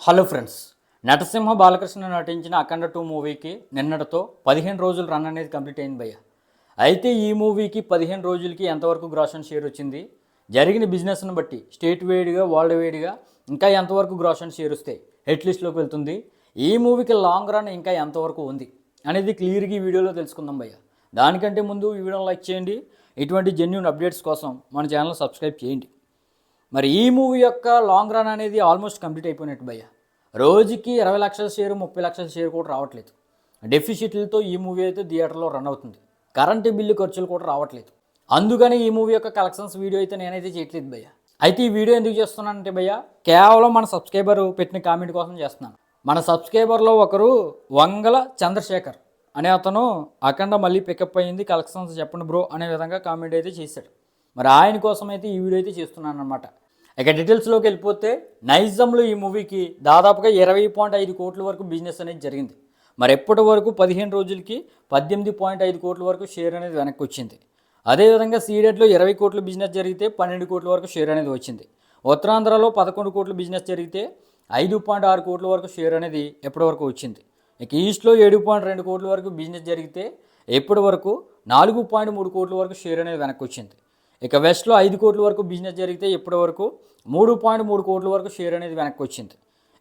Hello friends, నటసింహ బాలకృష్ణ నటించిన అఖండ 2 మూవీకి నిన్నటితో 15 రోజులు రన్ అనేది కంప్లీట్ అయింది భయ్య. అయితే ఈ మూవీకి 15 రోజులకి ఎంతవరకు గ్రాస్ అండ్ షేర్ వచ్చింది, జరిగిన బిజినెస్ను బట్టి స్టేట్ వైడ్గా వరల్డ్ వైడ్గా ఇంకా ఎంతవరకు గ్రాస్ అండ్ షేర్ వస్తే హిట్ లిస్ట్లోకి వెళ్తుంది, ఈ మూవీకి లాంగ్ రన్ ఇంకా ఎంతవరకు ఉంది అనేది క్లియర్గా ఈ వీడియోలో తెలుసుకుందాం భయ్య. దానికంటే ముందు ఈ వీడియోని లైక్ చేయండి, ఇటువంటి జెన్యూన్ అప్డేట్స్ కోసం మన ఛానల్ సబ్స్క్రైబ్ చేయండి. మరి ఈ మూవీ యొక్క లాంగ్ రన్ అనేది ఆల్మోస్ట్ కంప్లీట్ అయిపోయినట్టు భయ్య. రోజుకి 20 లక్షల షేరు 30 లక్షల షేర్ కూడా రావట్లేదు. డెఫిసిట్లతో ఈ మూవీ అయితే థియేటర్లో రన్ అవుతుంది. కరెంటు బిల్లు ఖర్చులు కూడా రావట్లేదు. అందుకని ఈ మూవీ యొక్క కలెక్షన్స్ వీడియో అయితే నేనైతే చేయట్లేదు భయ్య. అయితే ఈ వీడియో ఎందుకు చేస్తున్నానంటే భయ్య, కేవలం మన సబ్స్క్రైబర్ పెట్టిన కామెంట్ కోసం చేస్తున్నాను. మన సబ్స్క్రైబర్లో ఒకరు వంగల చంద్రశేఖర్ అనే అతను అఖండ మళ్ళీ పికప్ అయ్యింది, కలెక్షన్స్ చెప్పండి బ్రో అనే విధంగా కామెంట్ అయితే చేశాడు. మరి ఆయన కోసం అయితే ఈ వీడియో అయితే చేస్తున్నాను అనమాట. ఇక డీటెయిల్స్లోకి వెళ్ళిపోతే, నైజంలో ఈ మూవీకి దాదాపుగా 20.5 కోట్ల వరకు బిజినెస్ అనేది జరిగింది. మరి ఎప్పటి వరకు 15 రోజులకి 18.5 కోట్ల వరకు షేర్ అనేది వెనక్కి వచ్చింది. అదేవిధంగా సీడెడ్లో 20 కోట్ల బిజినెస్ జరిగితే 12 కోట్ల వరకు షేర్ అనేది వచ్చింది. ఉత్తరాంధ్రలో 11 కోట్ల బిజినెస్ జరిగితే 5.6 కోట్ల వరకు షేర్ అనేది ఎప్పటి వరకు వచ్చింది. ఇక ఈస్ట్లో 7.2 కోట్ల వరకు బిజినెస్ జరిగితే ఎప్పటి వరకు 4.3 కోట్ల వరకు షేర్ అనేది వెనక్కి వచ్చింది. ఇక వెస్ట్లో 5 కోట్ల వరకు బిజినెస్ జరిగితే ఇప్పటి వరకు 3.3 కోట్ల వరకు షేర్ అనేది వెనక్కి వచ్చింది.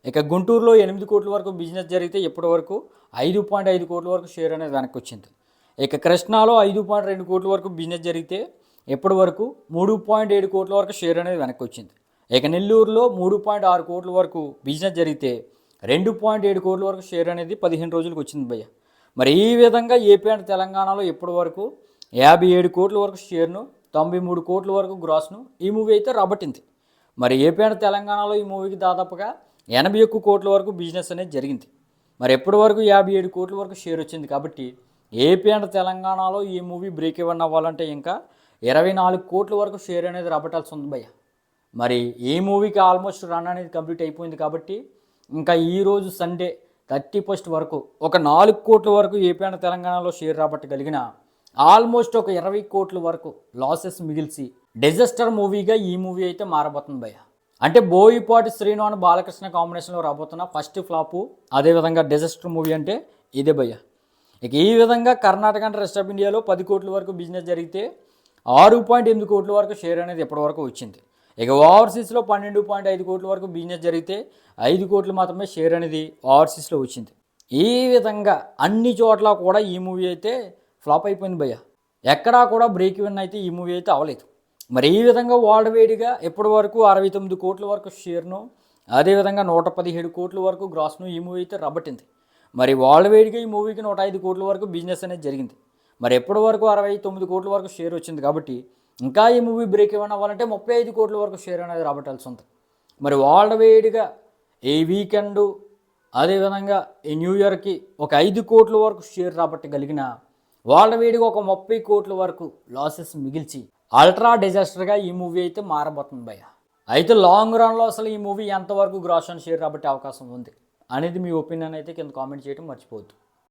ఇక గుంటూరులో 8 కోట్ల వరకు బిజినెస్ జరిగితే ఇప్పటి వరకు 5.5 కోట్ల వరకు షేర్ అనేది వెనక్కి వచ్చింది. ఇక కృష్ణాలో 5.2 కోట్ల వరకు బిజినెస్ జరిగితే ఇప్పటి వరకు 3.7 కోట్ల వరకు షేర్ అనేది వెనక్కి వచ్చింది. ఇక నెల్లూరులో 3.6 కోట్ల వరకు బిజినెస్ జరిగితే 2.7 కోట్ల వరకు షేర్ అనేది 15 రోజులకు వచ్చింది భయ్య. మరి ఈ విధంగా ఏపీ అండ్ తెలంగాణలో ఇప్పటి వరకు 57 కోట్ల వరకు షేర్ను, 93 కోట్ల వరకు గ్రాస్ను ఈ మూవీ అయితే రాబట్టింది. మరి ఏపీ అండ్ తెలంగాణలో ఈ మూవీకి దాదాపుగా 81 కోట్ల వరకు బిజినెస్ అనేది జరిగింది. మరి ఎప్పటి వరకు 57 కోట్ల వరకు షేర్ వచ్చింది. కాబట్టి ఏపీ అండ్ తెలంగాణలో ఈ మూవీ బ్రేక్ ఇవ్వడం అవ్వాలంటే ఇంకా 24 కోట్ల వరకు షేర్ అనేది రాబట్టాల్సి ఉంది భయ్య. మరి ఈ మూవీకి ఆల్మోస్ట్ రన్ అనేది కంప్లీట్ అయిపోయింది. కాబట్టి ఇంకా ఈరోజు సండే 31st వరకు ఒక 4 కోట్ల వరకు ఏపీ అండ్ తెలంగాణలో షేర్ రాబట్టగలిగిన ఆల్మోస్ట్ ఒక 20 కోట్ల వరకు లాసెస్ మిగిల్చి డిజాస్టర్ మూవీగా ఈ మూవీ అయితే మారబోతుంది భయ్య. అంటే బోయిపాటి శ్రీను బాలకృష్ణ కాంబినేషన్లో రాబోతున్న ఫస్ట్ ఫ్లాపు, అదేవిధంగా డిజాస్టర్ మూవీ అంటే ఇదే భయ్య. ఇక ఈ విధంగా కర్ణాటక అండ్ రెస్ట్ ఆఫ్ ఇండియాలో 10 కోట్ల వరకు బిజినెస్ జరిగితే 6.8 కోట్ల వరకు షేర్ అనేది ఎప్పటి వరకు వచ్చింది. ఇక ఓవర్సీస్లో 12.5 కోట్ల వరకు బిజినెస్ జరిగితే 5 కోట్లు మాత్రమే షేర్ అనేది ఓవర్సీస్లో వచ్చింది. ఈ విధంగా అన్ని చోట్ల కూడా ఈ మూవీ అయితే ఫ్లాప్ అయిపోయింది భయ్య. ఎక్కడా కూడా బ్రేక్ ఈవెన్ అయితే ఈ మూవీ అయితే అవ్వలేదు. మరి ఈ విధంగా వరల్డ్ వైడ్గా ఎప్పటి వరకు 69 కోట్ల వరకు షేర్ను, అదేవిధంగా 117 కోట్ల వరకు గ్రాస్ను ఈ మూవీ అయితే రాబట్టింది. మరి వరల్డ్ వైడ్గా ఈ మూవీకి 105 కోట్ల వరకు బిజినెస్ అనేది జరిగింది. మరి ఎప్పటి వరకు 69 కోట్ల వరకు షేర్ వచ్చింది. కాబట్టి ఇంకా ఈ మూవీ బ్రేక్ ఈవెన్ అవ్వాలంటే 35 కోట్ల వరకు షేర్ అనేది రాబట్టాల్సి ఉంది. మరి వరల్డ్ వైడ్గా ఈ వీకెండ్, అదేవిధంగా ఈ న్యూ ఇయర్కి ఒక 5 కోట్ల వరకు షేర్ రాబట్టగలిగిన వరల్డ్ వైడ్గా ఒక 30 కోట్ల వరకు లాసెస్ మిగిల్చి అల్ట్రా డిజాస్టర్గా ఈ మూవీ అయితే మారబోతుంది భయ్య. అయితే లాంగ్ రన్లో అసలు ఈ మూవీ ఎంతవరకు గ్రాస్ అండ్ షేర్ రాబట్టే అవకాశం ఉంది అనేది మీ ఒపీనియన్ అయితే కింద కామెంట్ చేయడం మర్చిపోవద్దు.